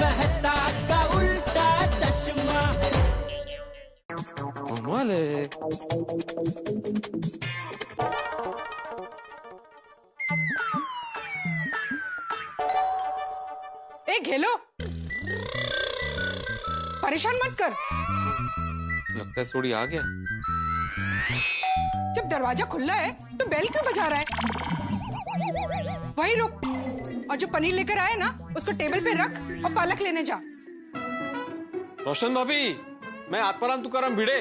मेहता का उल्टा चश्मा। कमाल है। ए घेलो, परेशान मत कर। लगता है सोडी आ गया। जब दरवाजा खुला है तो बेल क्यों बजा रहा है? वही रुक, और जो पनीर लेकर आए ना उसको टेबल पे रख और पालक लेने जा। रोशन भाभी, मैं आत्माराम तुकाराम भिड़े।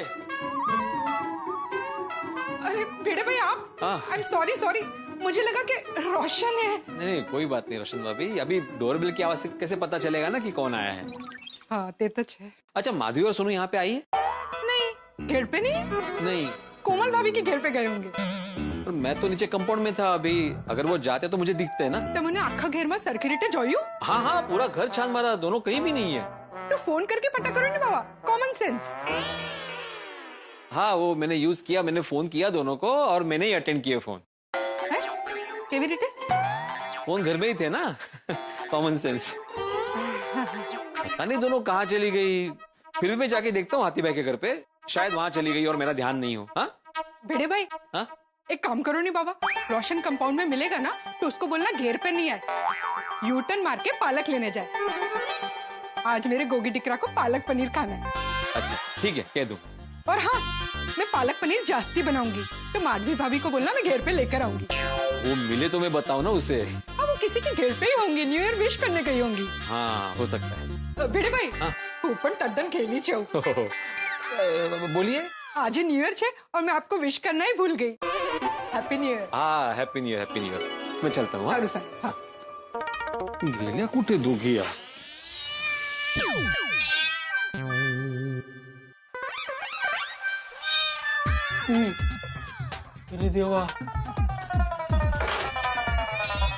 अरे भिड़े भाई आप? हाँ। आई एम सॉरी सॉरी, मुझे लगा कि रोशन है। नहीं कोई बात नहीं रोशन भाभी, अभी डोरबेल की आवाज से कैसे पता चलेगा ना कि कौन आया है। हाँ ते तो है। अच्छा माधवी और सोनू यहाँ पे आई है? नहीं, घेर पे नहीं। नहीं, कोमल भाभी के घेर पे गए होंगे। और मैं तो नीचे कंपाउंड में था अभी, अगर वो जाते तो मुझे दिखते है ना। तो मैंने आखा घेर में सरखरीटे जोयू। हाँ हाँ, पूरा घर छान मारा, दोनों कहीं भी नहीं है। तो फोन करके पता करो ना बाबा, कॉमन सेंस। हाँ वो मैंने यूज किया, मैंने फोन किया दोनों को और मैंने ही अटेंड किया फोन। फोन घर में ही थे ना। Common sense. पता नहीं दोनों कहाँ चली गई, फिर भी मैं जाके देखता हूँ हाथी भाई के घर पे, शायद वहाँ चली गई और मेरा ध्यान नहीं हो। हाँ भिड़े भाई, हाँ एक काम करो नहीं बाबा, रोशन कंपाउंड में मिलेगा ना तो उसको बोलना घेर पे नहीं आए, यूटर्न मार के पालक लेने जाए। आज मेरे गोगी टिकरा को पालक पनीर खाना है। अच्छा ठीक है, कह दूं। और हाँ, मैं पालक पनीर जास्ती बनाऊंगी तो माधवी भाभी को बोलना मैं घेर पे लेकर आऊंगी। वो मिले तो मैं बताऊं ना उसे। हाँ वो किसी के घेर पे ही होंगी, न्यू ईयर विश करने गई होंगी। हाँ हो सकता है। भिड़े भाई, हाँ। ऊपर टड्डन खेली चाहूँ। बोलिए। आज ही न्यू ईयर है और मैं आपको विश करना ही भूल गई। Happy new year. हाँ happy new year, happy new year. मैं चलता हूँ। सारू सारू। हाँ। गेल्या कुठे दोघी या? अरे देवा,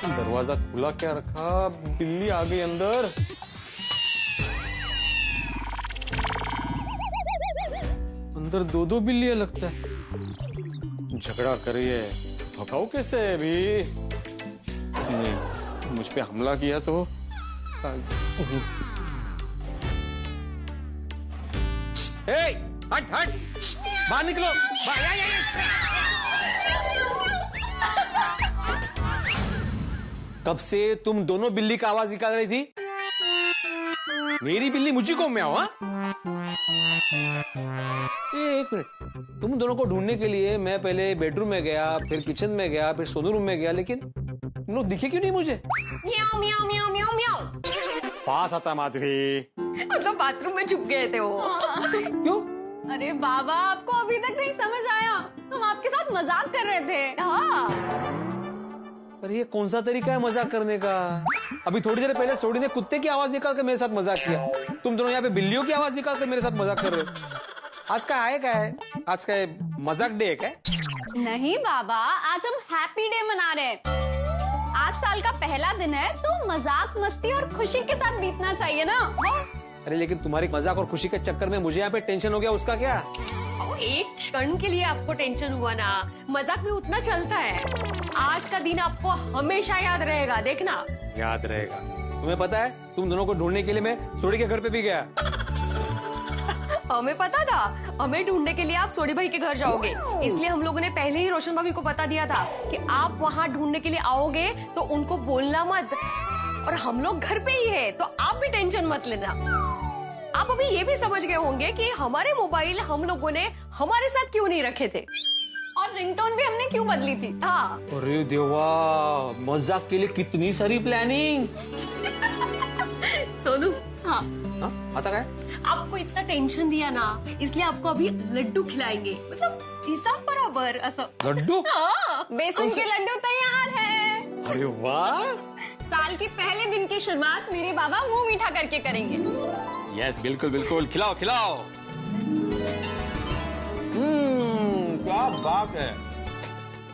दरवाजा खुला क्या रखा, बिल्ली आ गई अंदर। अंदर दो दो बिल्लियां लगता है, झगड़ा करिए, भगाओ कैसे अभी? नहीं, मुझ पे हमला किया तो हट हट, बाहर निकलो। कब से तुम दोनों बिल्ली का आवाज निकाल रही थी? मेरी बिल्ली मुझे को म्याओ। हाँ एक मिनट, तुम दोनों को ढूंढने के लिए मैं पहले बेडरूम में गया, फिर किचन में गया, फिर सोनू रूम में गया, लेकिन तुम लोग दिखे क्यों नहीं मुझे? म्याऊ म्याऊ म्याऊ म्याऊ म्याऊ। पास आता माधवी। मतलब बाथरूम में छुप गए थे वो। क्यों? अरे बाबा, आपको अभी तक नहीं समझ आया? हम आपके साथ मजाक कर रहे थे। हाँ। अरे ये कौन सा तरीका है मजाक करने का? अभी थोड़ी देर पहले सोडी ने कुत्ते की आवाज निकाल कर मेरे साथ मजाक किया, तुम दोनों यहाँ पे बिल्लियों की आवाज निकाल कर मेरे साथ मजाक कर रहे हो। आज का आए क्या है? आज का मजाक डे है क्या? नहीं बाबा, आज हम हैप्पी डे मना रहे हैं। आज साल का पहला दिन है तो मजाक मस्ती और खुशी के साथ बीतना चाहिए ना। अरे लेकिन तुम्हारी मजाक और खुशी के चक्कर में मुझे यहाँ पे टेंशन हो गया, उसका क्या? एक क्षण के लिए आपको टेंशन हुआ ना, मजाक में उतना चलता है। आज का दिन आपको हमेशा याद रहेगा, देखना। याद रहेगा? तुम्हें पता है, तुम दोनों को ढूंढने के लिए मैं सोडी के घर पे भी गया। हमें पता था, हमें ढूंढने के लिए आप सोडी भाई के घर जाओगे, इसलिए हम लोगों ने पहले ही रोशन भाभी को बता दिया था कि आप वहाँ ढूंढने के लिए आओगे तो उनको बोलना मत, और हम लोग घर पे ही है तो आप भी टेंशन मत लेना। आप अभी ये भी समझ गए होंगे कि हमारे मोबाइल हम लोगों ने हमारे साथ क्यों नहीं रखे थे, और रिंगटोन भी हमने क्यों बदली थी। हाँ। अरे देवा, मजाक के लिए कितनी सारी प्लानिंग। सोनू। हाँ, आता क्या? आपको इतना टेंशन दिया ना, इसलिए आपको अभी लड्डू खिलाएंगे, मतलब हिसाब बराबर ऐसा। लड्डू? हाँ, बेसन के लड्डू तैयार है। अरे वाह, साल के पहले दिन की शुरुआत मेरे बाबा मुंह मीठा करके करेंगे। यस बिल्कुल बिल्कुल, खिलाओ खिलाओ। क्या बात है,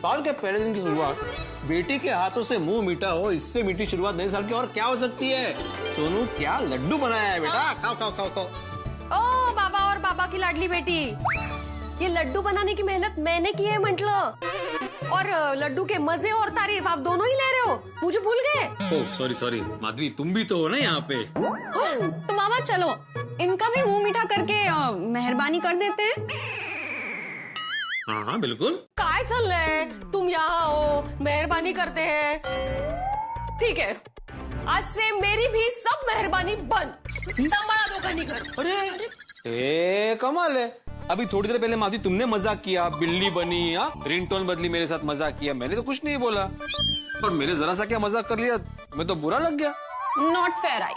साल के पहले दिन की शुरुआत बेटी के हाथों से मुंह मीठा हो, इससे मीठी शुरुआत नए साल की और क्या हो सकती है? सोनू क्या लड्डू बनाया है बेटा, खाओ खाओ खाओ खाओ। ओ बाबा और बाबा की लाडली बेटी, ये लड्डू बनाने की मेहनत मैंने की है मतलब, और लड्डू के मजे और तारीफ आप दोनों ही ले रहे हो, मुझे भूल गए। ओह सॉरी सॉरी, माधवी तुम भी तो हो ना यहाँ पे। हाँ चलो, इनका भी मुंह मीठा करके मेहरबानी कर देते हैं। हाँ हाँ बिल्कुल। काय चल रहा है? तुम यहाँ हो, मेहरबानी करते हैं। ठीक है, आज से मेरी भी सब मेहरबानी बंद। संभाला दो कहीं घर। अरे कमाल है। अभी थोड़ी देर पहले माधवी तुमने मजाक किया, बिल्ली बनी, हाँ रिंगटोन बदली, मेरे साथ मजाक किया, मैंने तो कुछ नहीं बोला। और मैंने जरा सा क्या मजाक कर लिया, मैं तो बुरा लग गया। Not fair I.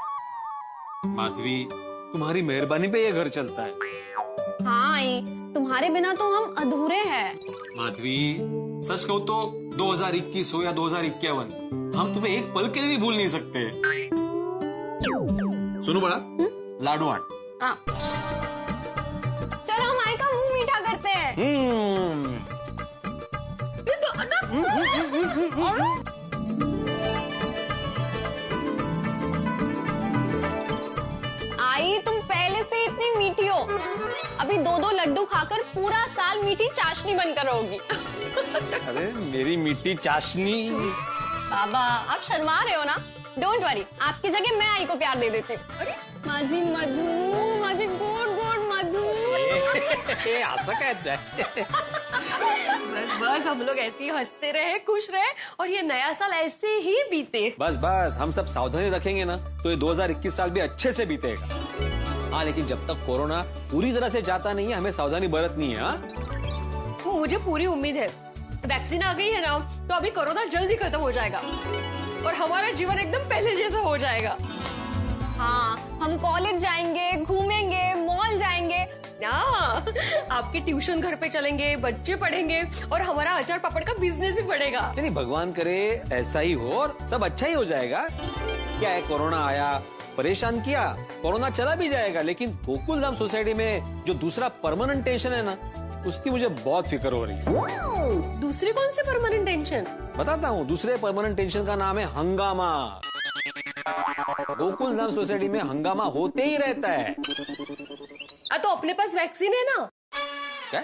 माधवी, तुम्हारी मेहरबानी पे ये घर चलता है। हाँ आई, तुम्हारे बिना तो हम अधूरे हैं। माधवी, सच कहूँ तो 2021 हो या 2051, हम तुम्हें एक पल के लिए भी भूल नहीं सकते। सुनो बड़ा, लाडू आट। हाँ। चलो हम आई का मुंह मीठा करते हैं। आई तुम पहले से इतनी मीठी हो, अभी 2-2 लड्डू खाकर पूरा साल मीठी चाशनी बनकर रहोगी। अरे मेरी मीठी चाशनी। बाबा आप शर्मा रहे हो ना? डोंट वरी, आपकी जगह मैं आई को प्यार दे देती हूँ। अरे माझी मधु, माझी गोड गोड मधु। असं काय? बस बस, हम लोग ऐसे ही हंसते रहे, खुश रहे और ये नया साल ऐसे ही बीते। बस बस, हम सब सावधानी रखेंगे ना तो ये 2021 साल भी अच्छे से बीतेगा। हाँ लेकिन जब तक कोरोना पूरी तरह से जाता नहीं है, हमें सावधानी बरतनी है। हाँ मुझे पूरी उम्मीद है, वैक्सीन आ गई है ना तो अभी कोरोना जल्दी खत्म हो जाएगा और हमारा जीवन एकदम पहले जैसा हो जाएगा। हाँ हम कॉलेज जाएंगे, घूमेंगे, मॉल जाएंगे। आपके ट्यूशन घर पे चलेंगे, बच्चे पढ़ेंगे और हमारा अचार पापड़ का बिजनेस भी बढ़ेगा। नहीं भगवान करे ऐसा ही हो और सब अच्छा ही हो जाएगा। क्या है, कोरोना आया, परेशान किया, कोरोना चला भी जाएगा, लेकिन गोकुलधाम सोसाइटी में जो दूसरा परमानेंट टेंशन है ना, उसकी मुझे बहुत फिक्र हो रही है। दूसरी कौन सी परमानेंट टेंशन? बताता हूँ। दूसरे परमानेंट टेंशन का नाम है हंगामा। गोकुलधाम सोसाइटी में हंगामा होते ही रहता है। तो अपने पास वैक्सीन है ना? क्या?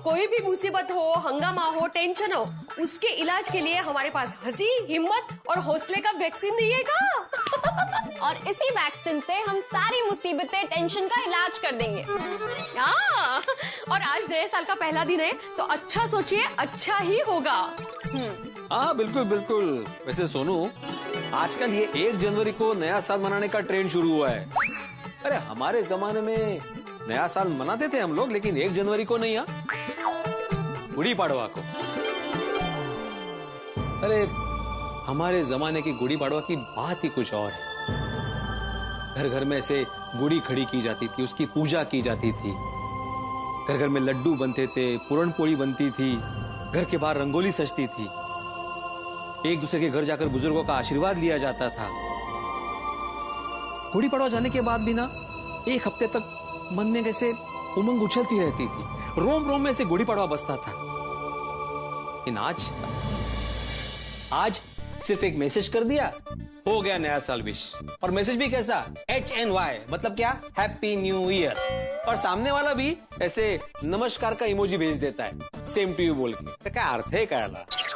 कोई भी मुसीबत हो, हंगामा हो, टेंशन हो, उसके इलाज के लिए हमारे पास हंसी, हिम्मत और हौसले का वैक्सीन नहीं है का? और इसी वैक्सीन से हम सारी मुसीबतें, टेंशन का इलाज कर देंगे। और आज नए साल का पहला दिन है तो अच्छा सोचिए, अच्छा ही होगा। हाँ बिल्कुल बिल्कुल। वैसे सोनू, आजकल ये 1 जनवरी को नया साल मनाने का ट्रेंड शुरू हुआ है। अरे हमारे जमाने में नया साल मनाते थे हम लोग, लेकिन 1 जनवरी को नहीं, गुड़ी पाड़वा को। अरे हमारे जमाने की गुड़ी पाड़वा की बात ही कुछ और है। घर घर में ऐसे गुड़ी खड़ी की जाती थी, उसकी पूजा की जाती थी, घर घर में लड्डू बनते थे, पूरण पोड़ी बनती थी, घर के बाहर रंगोली सजती थी, एक दूसरे के घर जाकर बुजुर्गों का आशीर्वाद लिया जाता था। गुड़ी पड़वा जाने के बाद भी ना 1 हफ्ते तक मन में कैसे उमंग उछलती रहती थी, रोम रोम में से गुड़ी पड़वा बसता था। लेकिन आज सिर्फ एक मैसेज कर दिया, हो गया नया साल विश। और मैसेज भी कैसा, HNY, मतलब क्या, हैप्पी न्यू ईयर। और सामने वाला भी ऐसे नमस्कार का इमोजी भेज देता है, सेम टू यू बोल के। क्या अर्थ है क्या?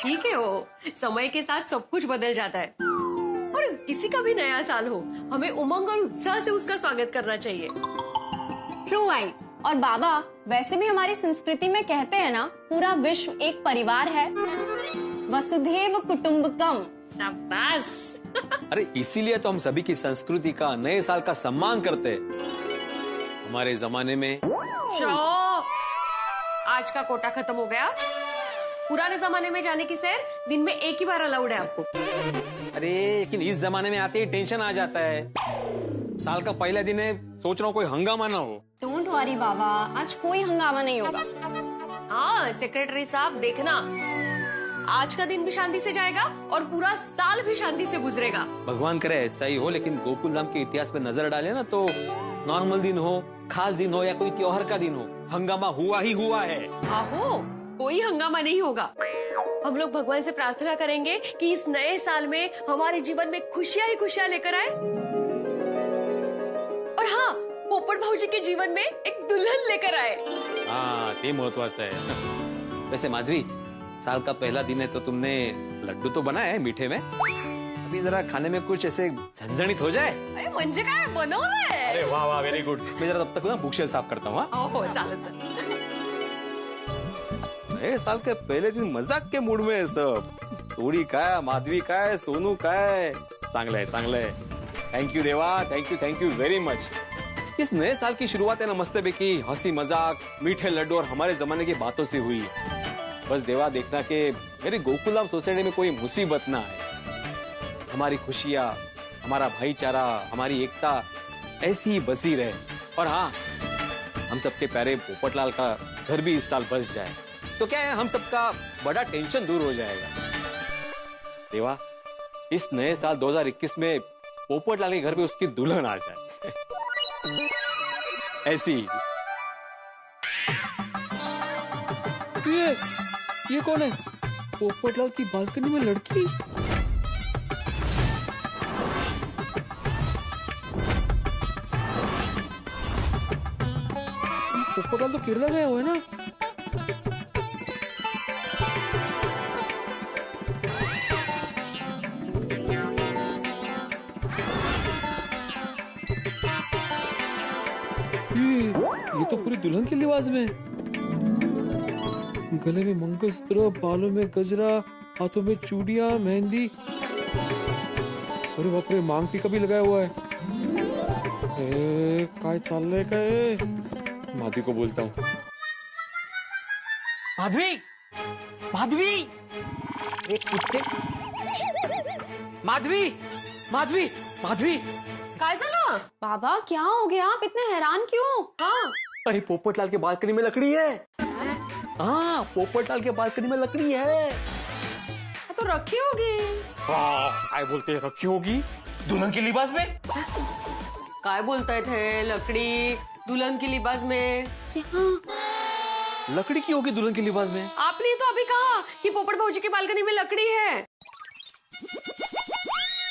ठीक है, वो समय के साथ सब कुछ बदल जाता है और किसी का भी नया साल हो, हमें उमंग और उत्साह से उसका स्वागत करना चाहिए। True I. और बाबा, वैसे भी हमारी संस्कृति में कहते हैं ना, पूरा विश्व एक परिवार है, वसुधैव कुटुंबकम। शाबाश। अरे इसीलिए तो हम सभी की संस्कृति का, नए साल का सम्मान करते हैं। हमारे जमाने में आज का कोटा खत्म हो गया। पुराने जमाने में जाने की सैर दिन में 1 ही बार अलाउड है आपको। अरे लेकिन इस जमाने में आते ही टेंशन आ जाता है। साल का पहला दिन है, सोच रहा हूँ कोई हंगामा ना हो। डोंट वरी बाबा, आज कोई हंगामा नहीं होगा। हाँ सेक्रेटरी साहब, देखना आज का दिन भी शांति से जाएगा और पूरा साल भी शांति से गुजरेगा। भगवान करे ऐसा ही हो। लेकिन गोकुलधाम के इतिहास पे नजर डाले ना तो नॉर्मल दिन हो, खास दिन हो या कोई त्योहार का दिन हो, हंगामा हुआ ही हुआ है। आहो, कोई हंगामा नहीं होगा। हम लोग भगवान से प्रार्थना करेंगे कि इस नए साल में हमारे जीवन में खुशियां ही खुशियां लेकर आए। और हाँ, पोपट भाऊजी के जीवन में एक दुल्हन लेकर आए। हाँ, ये महत्वाचं है। वैसे माधवी, साल का पहला दिन है तो तुमने लड्डू तो बनाया है मीठे में? अभी जरा खाने में कुछ ऐसे झंझणित हो जाए। अरे म्हणजे काय बनवलंय? अरे वाह वाह, वेरी गुड। मैं जरा तब तक ना बुक शेल्फ साफ करता हूँ। हो चालेल चालेल। नए साल के पहले दिन मजाक के मूड में है सब। सोडी काय, माधवी काय, सोनू काय, चांगलं आहे चांगलं आहे। थैंक यू देवा, थैंक यू वेरी मच। इस नए साल की शुरुआत है ना मस्ती हंसी मजाक, मीठे लड्डू और हमारे जमाने की बातों से हुई। बस देवा देखना कि मेरे गोकुलधाम सोसाइटी में कोई मुसीबत ना आए। हमारी खुशियाँ, हमारा भाईचारा, हमारी एकता ऐसी ही बसी रहे। और हाँ, हम सबके प्यारे पोपटलाल का घर भी इस साल बस जाए तो क्या है, हम सबका बड़ा टेंशन दूर हो जाएगा। देवा, इस नए साल 2021 में पोपटलाल के घर पे उसकी दुल्हन आ जाए। ऐसी। ये कौन है? पोपटलाल की बालकनी में लड़की। पोपटलाल तो केरला गया हुआ है ना। ये तो पूरी दुल्हन के लिबास में। गले में मंगलसूत्र, बालों में गजरा, हाथों में चूड़ियां, मेहंदी। अरे बाप रे, मांग टीका भी लगाया हुआ है। काय चाललंय काय? माधवी को बोलता हूँ। माधवी, माधवी, एक कुत्ते। माधवी, माधवी, माधवी। काय झालं? बाबा क्या हो गया? आप इतने हैरान क्यों? हाँ अरे पोपटलाल के बालकनी में लकड़ी है। हाँ, पोपटलाल के बालकनी में लकड़ी है। तो रखी होगी। काय बोलते हैं, रखी होगी दुल्हन के लिबास में? काय बोलताय थे? लकड़ी दुल्हन की लिबास में? लकड़ी की होगी दुल्हन के लिबास में? आपने तो अभी कहा कि पोपट भाऊजी की बालकनी में लकड़ी है।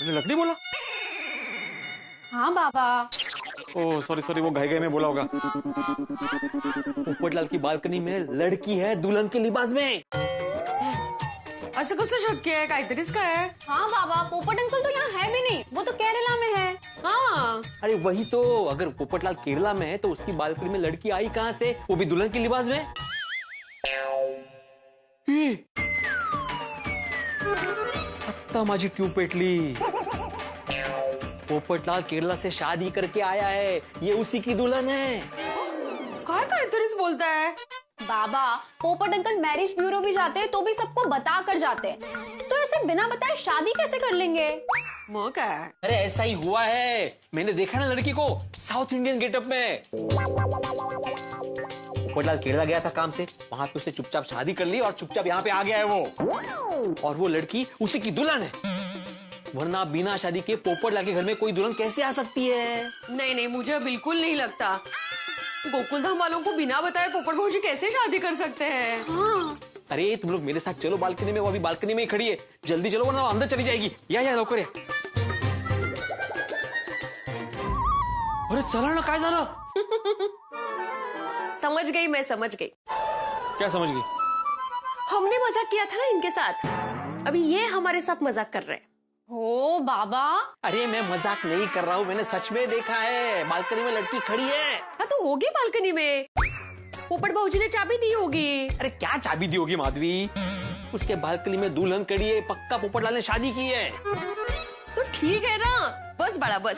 मैंने लकड़ी बोला? हाँ बाबा। ओह सॉरी, वो घाई में बोला होगा। पोपटलाल की बालकनी में लड़की है दुल्हन के लिबास में। असं कसं शक्य आहे? काहीतरीच काय? हाँ बाबा, पोपट अंकल तो यहाँ है भी नहीं, वो तो केरला में है। हाँ अरे वही तो, अगर पोपटलाल केरला में है तो उसकी बालकनी में लड़की आई कहाँ से, वो भी दुल्हन के लिबास में? आत्ता माझी ट्यूब पेटली। पोपटलाल केरला से शादी करके आया है, ये उसी की दुल्हन है। काय काहीतरीच बोलताय? बाबा, पोपट अंकल मैरिज ब्यूरो भी जाते हैं तो भी सबको बता कर जाते हैं, तो ऐसे बिना बताए शादी कैसे कर लेंगे? मग काय? अरे ऐसा ही हुआ है, मैंने देखा ना लड़की को साउथ इंडियन गेटअप में। पोपटलाल केरला गया था काम से, वहां पे उसने चुपचाप शादी कर ली और चुपचाप यहाँ पे आ गया है वो। और वो लड़की उसी की दुल्हन है, वरना बिना शादी के पोपटलाल के घर में कोई दुल्हन कैसे आ सकती है? नहीं, मुझे बिल्कुल नहीं लगता। गोकुलधाम वालों को बिना बताए पोपट भाऊजी कैसे शादी कर सकते हैं? हाँ। अरे तुम लोग मेरे साथ चलो बालकनी में, वो अभी बालकनी में ही खड़ी है। जल्दी चलो वरना अंदर चली जाएगी। या लवकर या। अरे चला ना, काय झालं? समझ गई, मैं समझ गई। क्या समझ गई? हमने मजाक किया था ना इनके साथ, अभी ये हमारे साथ मजाक कर रहे हैं। हो बाबा। अरे मैं मजाक नहीं कर रहा हूँ, मैंने सच में देखा है, बालकनी में लड़की खड़ी है। हाँ तो होगी बालकनी में, पोपट भाऊजी ने चाबी दी होगी। अरे क्या चाबी दी होगी माधवी? उसके बालकनी में दुल्हन खड़ी है, पक्का पोपटलाल ने शादी की है। तो ठीक है ना, बस बड़ा बस।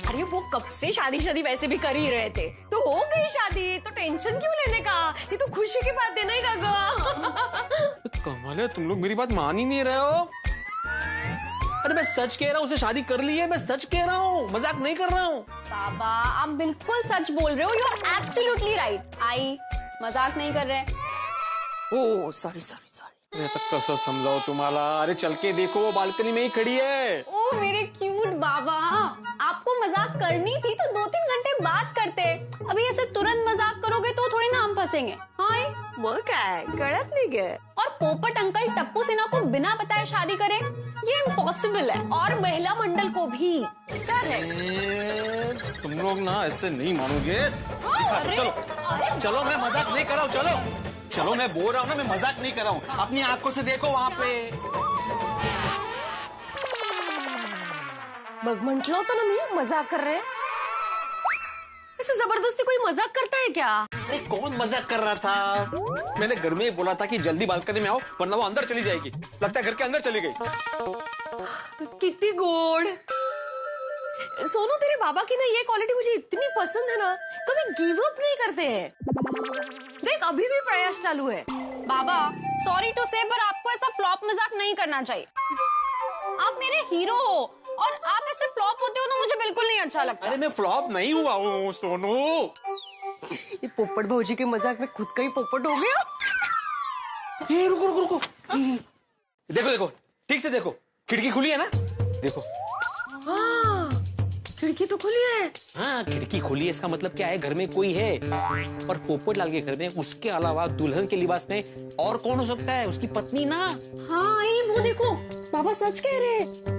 अरे वो कब से शादी वैसे भी कर ही रहे थे, तो हो गई शादी, तो टेंशन क्यों लेने का? ये तो खुशी की बात है ना काका। कमाल है, तुम लोग मेरी बात मान ही नहीं रहे हो। अरे मैं सच कह रहा हूँ, उसे शादी कर ली है, मैं सच कह रहा हूँ, मजाक नहीं कर रहा हूँ। बाबा आप बिल्कुल सच बोल रहे हो, यू आर एब्सोल्युटली राइट। आई मजाक नहीं कर रहे। ओ सॉरी। मैं तो कसं समझाओ तुम्हाला? अरे चल के देखो, वो बालकनी में ही खड़ी है। ओ मेरे क्यूट बाबा, आपको मजाक करनी थी तो 2-3 घंटे बात करते। अभी ऐसे तुरंत मजाक करोगे तो थोड़ी ना हम फंसेंगे। हाय मग काय कळत नहीं गए। और पोपट अंकल टप्पू सिन्हा को बिना बताए शादी करें, ये इम्पॉसिबल है। और महिला मंडल को भी। तुम लोग ना ऐसे नहीं मानोगे। चलो मैं मजाक नहीं कर रहा हूँ, चलो मैं बोल रहा हूँ ना, मैं मजाक नहीं कर रहा हूँ। अपनी आंखों से देखो वहां पे। मग म्हंटल होतं ना मी मजाक कर रहे हैं। ऐसे जबरदस्ती कोई मजाक करता है क्या? अरे कौन मजाक कर रहा था? मैंने घर में ही बोला था कि जल्दी बालकनी में आओ वरना वो अंदर चली जाएगी। लगता है घर के अंदर चली गई। कितनी गोड़। सोनू तेरे बाबा की ना ये क्वालिटी मुझे इतनी पसंद है ना, कभी गिव अप नहीं करते हैं। देख अभी भी प्रयास चालू है। बाबा सॉरी टू से पर आपको ऐसा फ्लॉप मजाक नहीं करना चाहिए। आप मेरे हीरो हो और आप ऐसे फ्लॉप होते हो तो मुझे बिल्कुल नहीं अच्छा लगता। अरे मैं फ्लॉप नहीं हुआ हूँ सोनू। ये पोपट भौजी के मजाक में खुद का ही पोपट हो गया। ये रुको रुको रुको, देखो देखो ठीक से देखो, खिड़की खुली है ना? देखो हाँ खिड़की तो खुली है। हाँ खिड़की खुली है, इसका मतलब क्या है घर में कोई है। और पोपटलाल के घर में उसके अलावा दुल्हन के लिबास में और कौन हो सकता है? उसकी पत्नी ना। हाँ ये वो देखो बाबा सच कह रहे हैं।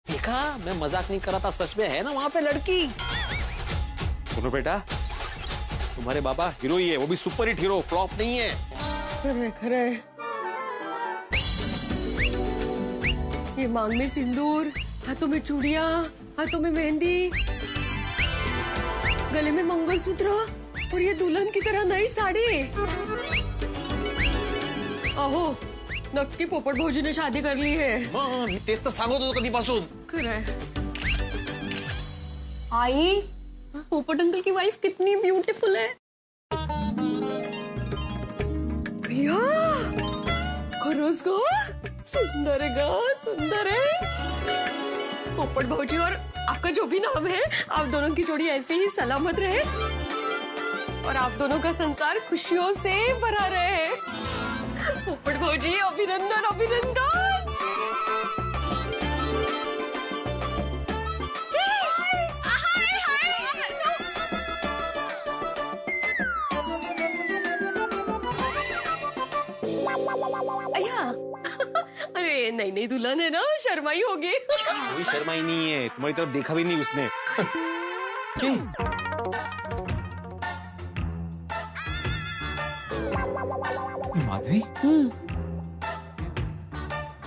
देखा मैं मजाक नहीं कर रहा था, सच में है ना वहां पे लड़की। सुनो बेटा, तुम्हारे बाबा हीरो ही है, वो भी सुपर हिट हीरो, फ्लॉप नहीं है। खरे खरे। ये मांग में सिंदूर, हाथों में चूड़ियां, हाथों में मेहंदी, गले में मंगलसूत्र और ये दुल्हन की तरह नई साड़ी। अहो नक्की पोपट भौजी ने शादी कर ली है। हाँ, मी तेच तर सांगत होतो कधीपासून। खरंय। आई पोपट अंकल की वाइफ कितनी ब्यूटीफुल है। भैया खरंच ग सुंदर है ग, सुंदर है। पोपट भौजी और आपका जो भी नाम है, आप दोनों की जोड़ी ऐसे ही सलामत रहे और आप दोनों का संसार खुशियों से भरा रहे। पोपट भौजी अभिनंदन अभिनंदन। अया अरे नहीं नहीं दुल्हन है ना, शर्माई होगी। कोई शर्माई नहीं है, तुम्हारी तरफ देखा भी नहीं उसने। माधवी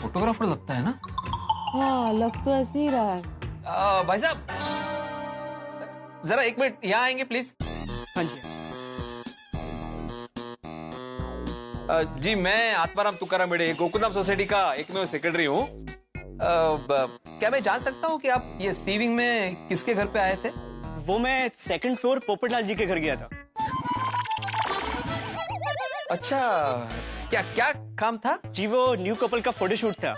फोटोग्राफर लगता है ना? हाँ लग तो ऐसे ही रहा है। भाई साहब जरा एक मिनट यहाँ आएंगे प्लीज। हाँ जी। जी मैं आत्माराम तुकाराम बेड़े गोकुलधाम सोसाइटी का एकमेव सेक्रेटरी हूँ। क्या मैं जान सकता हूँ कि आप ये सीविंग में किसके घर पे आए थे? वो मैं सेकंड फ्लोर पोपटलाल जी के घर गया था। अच्छा क्या क्या काम था? जी वो न्यू कपल का फोटोशूट था।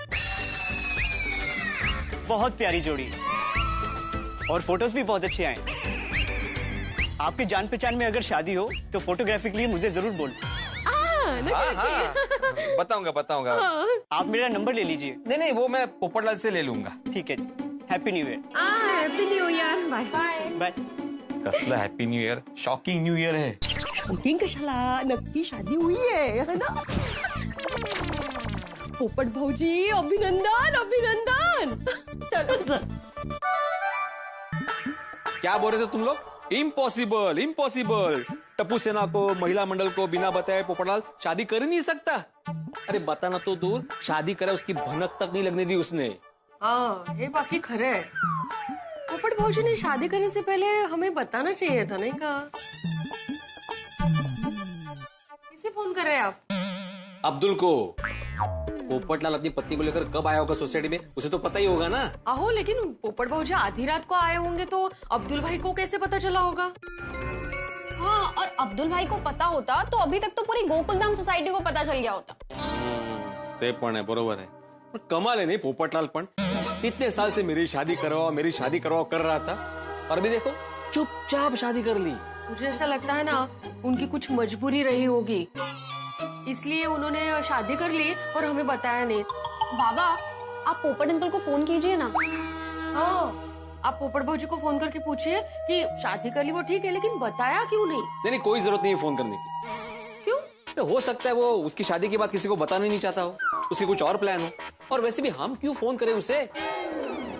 बहुत प्यारी जोड़ी और फोटोज भी बहुत अच्छे आए। आपके जान पहचान में अगर शादी हो तो फोटोग्राफी के लिए मुझे जरूर बोलना। हाँ बताऊंगा बताऊंगा। आप मेरा नंबर ले लीजिए। नहीं नहीं वो मैं पोपटलाल से ले लूंगा। ठीक है, happy new year. Happy new year. Bye bye. कसला happy new year, shocking new year है। शॉकिंग कशाला, नक्की शादी हुई है ना? पोपट भौजी अभिनंदन अभिनंदन। चलो चल। क्या बोल रहे थे तुम लोग? Impossible impossible. टप्पू सेना को, महिला मंडल को बिना बताए पोपटलाल शादी कर ही नहीं सकता। अरे बताना तो दूर, शादी करे उसकी भनक तक नहीं लगने दी उसने। हाँ ये बाकी खरे है। पोपट भौजी ने शादी करने से पहले हमें बताना चाहिए था, नहीं कहा? किसे फोन कर रहे हैं आप? अब्दुल को। पोपटलाल अपनी पत्नी को लेकर कब आया होगा सोसाइटी में, उसे तो पता ही होगा ना। आहो लेकिन पोपट भौजी आधी रात को आए होंगे तो अब्दुल भाई को कैसे पता चला होगा? हाँ और अब्दुल भाई को पता होता तो अभी तक तो पूरी गोकुलधाम सोसाइटी को पता चल गया होता। ते पण है, बरोबर है। पर कमाल है नहीं पोपटलाल पण इतने साल से मेरी शादी करवाओ कर रहा था और अभी देखो चुपचाप शादी कर ली। मुझे ऐसा लगता है ना उनकी कुछ मजबूरी रही होगी, इसलिए उन्होंने शादी कर ली और हमें बताया नहीं। बाबा आप पोपट अंकल को फोन कीजिए ना। हाँ आप पोपट भौजी को फोन करके पूछिए कि शादी कर ली वो ठीक है, लेकिन बताया क्यों नहीं? नहीं कोई जरूरत नहीं है फोन करने की। क्यों? हो सकता है वो उसकी शादी के बाद किसी को बताना ही नहीं चाहता हो। उसके कुछ और प्लान हो। और वैसे भी हम क्यों फोन करें उसे?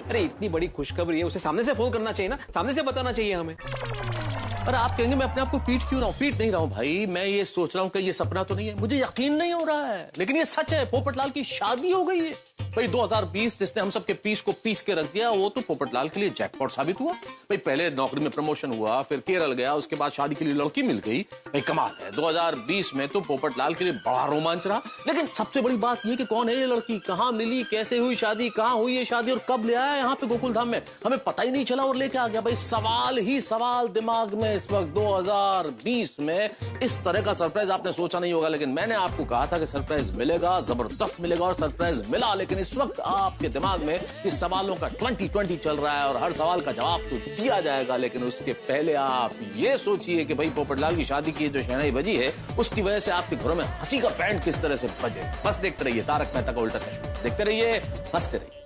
अरे इतनी बड़ी खुशखबरी है, उसे सामने से फोन करना चाहिए ना, सामने से बताना चाहिए हमें। अरे आप कहेंगे मैं अपने आप को पीट क्यों रहा हूँ? पीट नहीं रहा हूँ भाई, मैं ये सोच रहा हूँ कि ये सपना तो नहीं है, मुझे यकीन नहीं हो रहा है, लेकिन ये सच है। पोपटलाल की शादी हो गई है भाई। 2020 जिसने हम सबके पीस को पीस के रख दिया, वो तो पोपटलाल के लिए जैकपॉट साबित हुआ भाई। पहले नौकरी में प्रमोशन हुआ, फिर केरल गया, उसके बाद शादी के लिए लड़की मिल गई भाई। कमाल है, 2020 में तो पोपटलाल के लिए बड़ा रोमांच रहा। लेकिन सबसे बड़ी बात ये कि कौन है ये लड़की, कहाँ मिली, कैसे हुई शादी, कहाँ हुई ये शादी और कब ले आया यहाँ पे गोकुल धाम में, हमें पता ही नहीं चला और लेके आ गया भाई। सवाल ही सवाल दिमाग में इस वक्त 2020 में। इस तरह का सरप्राइज आपने सोचा नहीं होगा, लेकिन मैंने आपको कहा था कि सरप्राइज मिलेगा, जबरदस्त मिलेगा, और सरप्राइज मिला। लेकिन इस वक्त आपके दिमाग में इस सवालों का 2020 चल रहा है और हर सवाल का जवाब तो दिया जाएगा, लेकिन उसके पहले आप ये सोचिए कि भाई पोपटलाल की शादी की जो शहनाई बजी है, उसकी वजह से आपके घरों में हंसी का बैंड किस तरह से बजे। बस देखते रहिए तारक मेहता का उल्टा चश्मा, देखते रहिए, हंसते रहिए।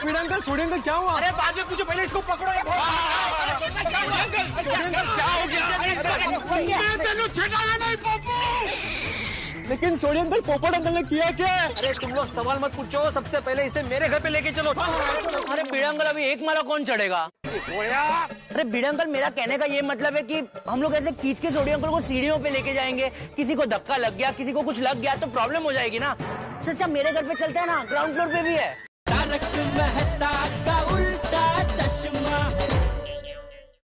अंकल छोड़िए अंकल, क्या हुआ? अरे बाद में पूछो, पहले इसको पकड़ो। क्या हो गया? लेकिन सोडी अंकल, पोपट अंकल ने किया क्या? अरे तुम लोग सवाल मत पूछो, सबसे पहले इसे मेरे घर पे लेके चलो। अरे बीड़ा अंकल, अभी एक माला कौन चढ़ेगा? अरे बीड़ा अंकल, मेरा कहने का ये मतलब है कि हम लोग ऐसे खींच के सोडी अंकल को सीढ़ियों पे लेके जाएंगे, किसी को धक्का लग गया, किसी को कुछ लग गया तो प्रॉब्लम हो जाएगी ना। सच्चा मेरे घर पे चलता है ना, ग्राउंड फ्लोर पे भी है। तारक मेहता का उल्टा चश्मा।